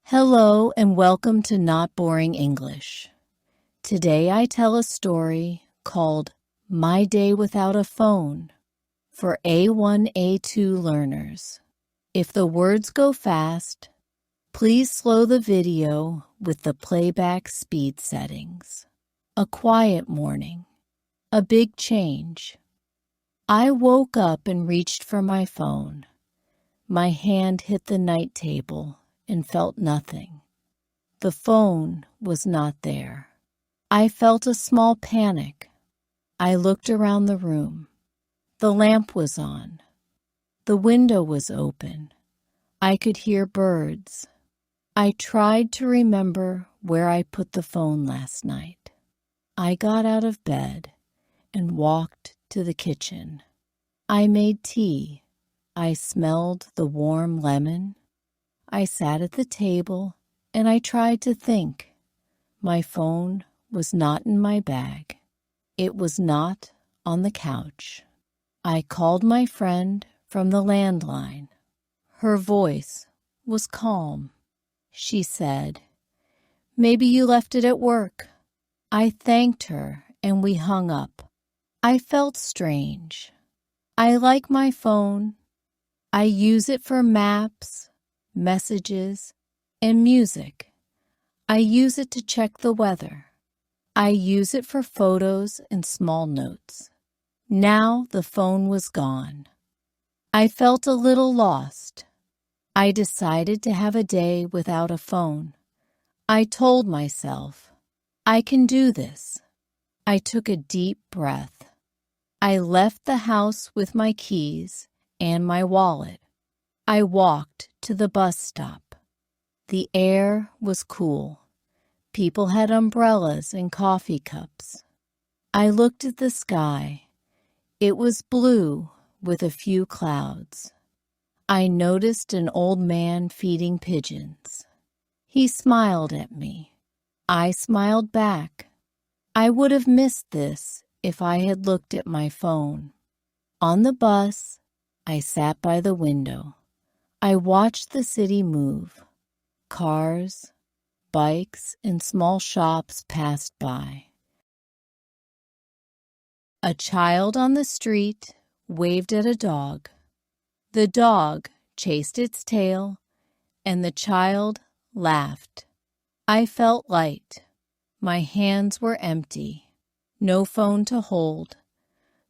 Hello and welcome to Not Boring English. Today I tell a story called My Day Without a Phone for A1, A2 learners. If the words go fast, please slow the video with the playback speed settings. A quiet morning. A big change. I woke up and reached for my phone. My hand hit the night table and felt nothing. The phone was not there. I felt a small panic. I looked around the room. The lamp was on. The window was open. I could hear birds. I tried to remember where I put the phone last night. I got out of bed and walked to the kitchen. I made tea. I smelled the warm lemon. I sat at the table and I tried to think. My phone was not in my bag. It was not on the couch. I called my friend from the landline. Her voice was calm. She said, "Maybe you left it at work." I thanked her and we hung up. I felt strange. I like my phone. I use it for maps, messages, and music. I use it to check the weather. I use it for photos and small notes. Now the phone was gone. I felt a little lost. I decided to have a day without a phone. I told myself, I can do this. I took a deep breath. I left the house with my keys and my wallet. I walked to the bus stop. The air was cool. People had umbrellas and coffee cups. I looked at the sky. It was blue with a few clouds. I noticed an old man feeding pigeons. He smiled at me. I smiled back. I would have missed this if I had looked at my phone. On the bus, I sat by the window. I watched the city move. Cars, bikes, and small shops passed by. A child on the street waved at a dog. The dog chased its tail, and the child laughed. I felt light. My hands were empty. No phone to hold.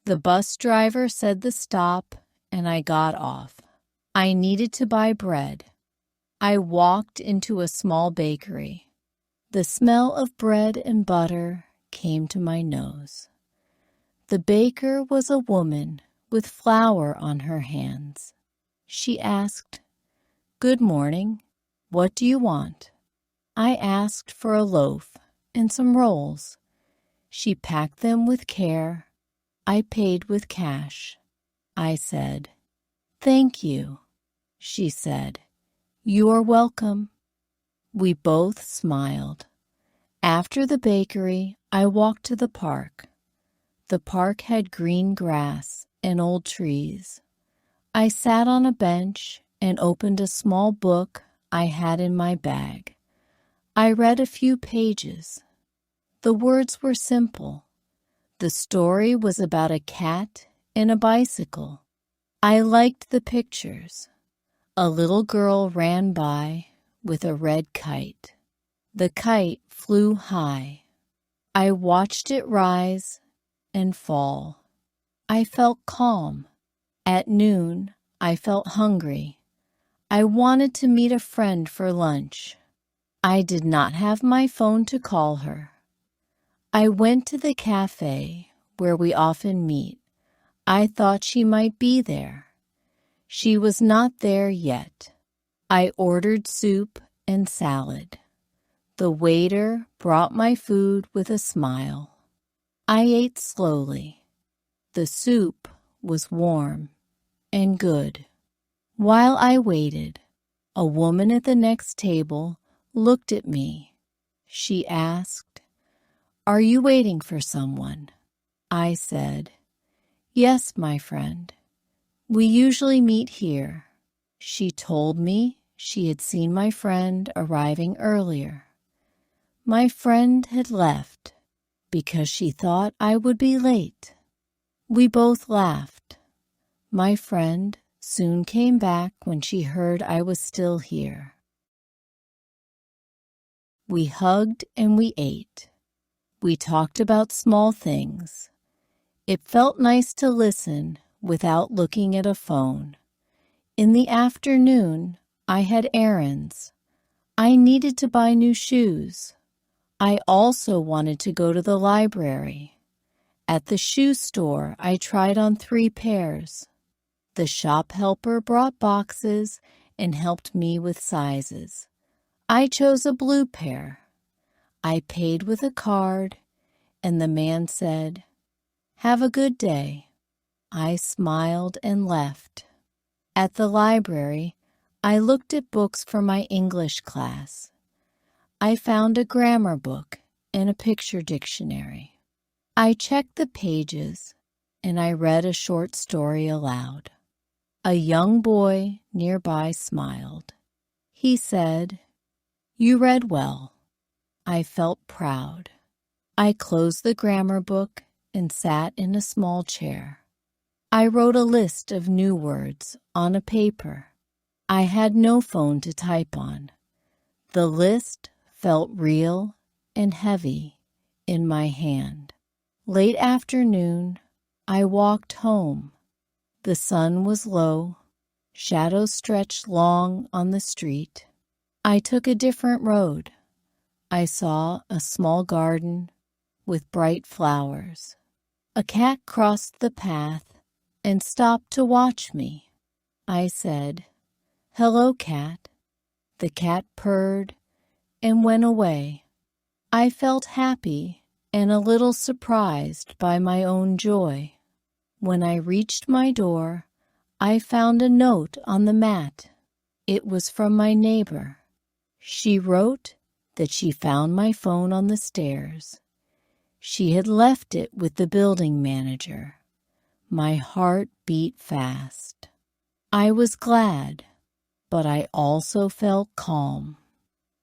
The bus driver said the stop, and I got off. I needed to buy bread. I walked into a small bakery. The smell of bread and butter came to my nose. The baker was a woman with flour on her hands. She asked, "Good morning. What do you want?" I asked for a loaf and some rolls. She packed them with care. I paid with cash. I said, "Thank you." She said, "You're welcome." We both smiled. After the bakery, I walked to the park. The park had green grass and old trees. I sat on a bench and opened a small book I had in my bag. I read a few pages. The words were simple. The story was about a cat and a bicycle. I liked the pictures. A little girl ran by with a red kite. The kite flew high. I watched it rise and fall. I felt calm. At noon, I felt hungry. I wanted to meet a friend for lunch. I did not have my phone to call her. I went to the cafe where we often meet. I thought she might be there. She was not there yet. I ordered soup and salad. The waiter brought my food with a smile. I ate slowly. The soup was warm and good. While I waited, a woman at the next table looked at me. She asked, "Are you waiting for someone?" I said, "Yes, my friend. We usually meet here." She told me she had seen my friend arriving earlier. My friend had left because she thought I would be late. We both laughed. My friend soon came back when she heard I was still here. We hugged and we ate. We talked about small things. It felt nice to listen without looking at a phone. In the afternoon, I had errands. I needed to buy new shoes. I also wanted to go to the library. At the shoe store, I tried on 3 pairs. The shop helper brought boxes and helped me with sizes. I chose a blue pair. I paid with a card, and the man said, "Have a good day." I smiled and left. At the library, I looked at books for my English class. I found a grammar book and a picture dictionary. I checked the pages, and I read a short story aloud. A young boy nearby smiled. He said, "You read well." I felt proud. I closed the grammar book and sat in a small chair. I wrote a list of new words on a paper. I had no phone to type on. The list felt real and heavy in my hand. Late afternoon, I walked home. The sun was low. Shadows stretched long on the street. I took a different road. I saw a small garden with bright flowers. A cat crossed the path and stopped to watch me. I said, "Hello, cat." The cat purred and went away. I felt happy and a little surprised by my own joy. When I reached my door, I found a note on the mat. It was from my neighbor. She wrote that she found my phone on the stairs. She had left it with the building manager. My heart beat fast. I was glad, but I also felt calm.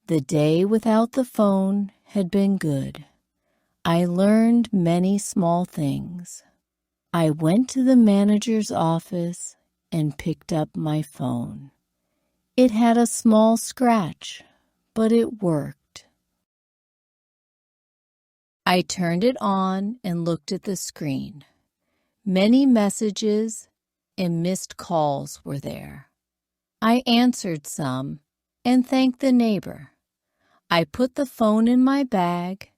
The day without the phone had been good. I learned many small things. I went to the manager's office and picked up my phone. It had a small scratch, but it worked. I turned it on and looked at the screen. Many messages and missed calls were there. I answered some and thanked the neighbor. I put the phone in my bag,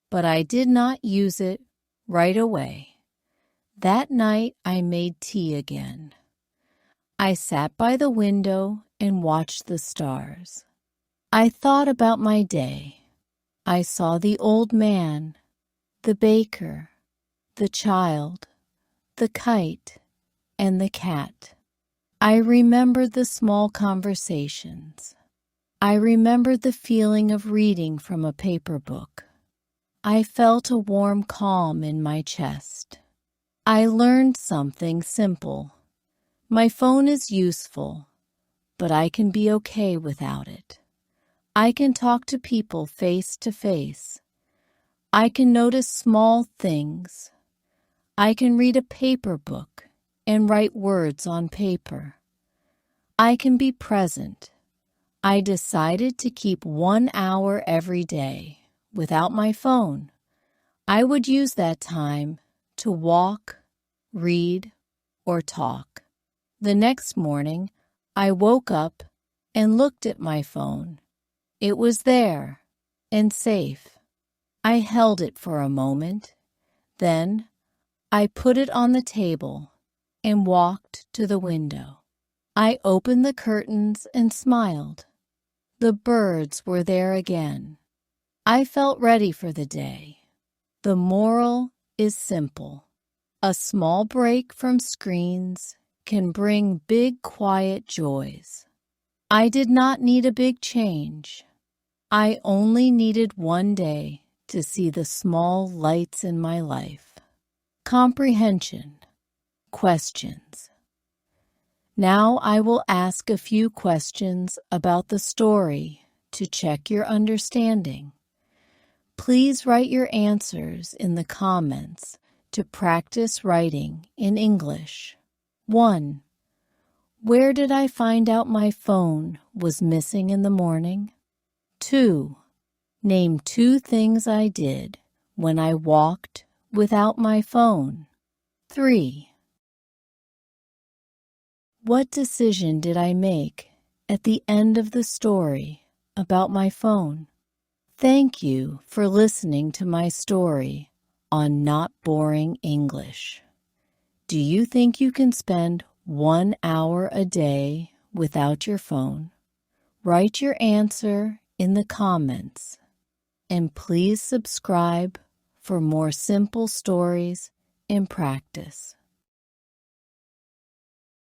but I did not use it right away. That night I made tea again. I sat by the window and watched the stars. I thought about my day. I saw the old man, the baker, the child, the kite, and the cat. I remembered the small conversations. I remembered the feeling of reading from a paper book. I felt a warm calm in my chest. I learned something simple. My phone is useful, but I can be okay without it. I can talk to people face to face. I can notice small things. I can read a paper book and write words on paper. I can be present. I decided to keep 1 hour every day without my phone. I would use that time to walk, read, or talk. The next morning, I woke up and looked at my phone. It was there and safe. I held it for a moment. Then I put it on the table and walked to the window. I opened the curtains and smiled. The birds were there again. I felt ready for the day. The moral is simple. A small break from screens can bring big, quiet joys. I did not need a big change. I only needed one day to see the small lights in my life. Comprehension. Questions. Now I will ask a few questions about the story to check your understanding. Please write your answers in the comments to practice writing in English. 1. Where did I find out my phone was missing in the morning? 2. Name 2 things I did when I walked without my phone. 3. What decision did I make at the end of the story about my phone? Thank you for listening to my story on Not Boring English. Do you think you can spend 1 hour a day without your phone? Write your answer in the comments. And please subscribe for more simple stories in practice.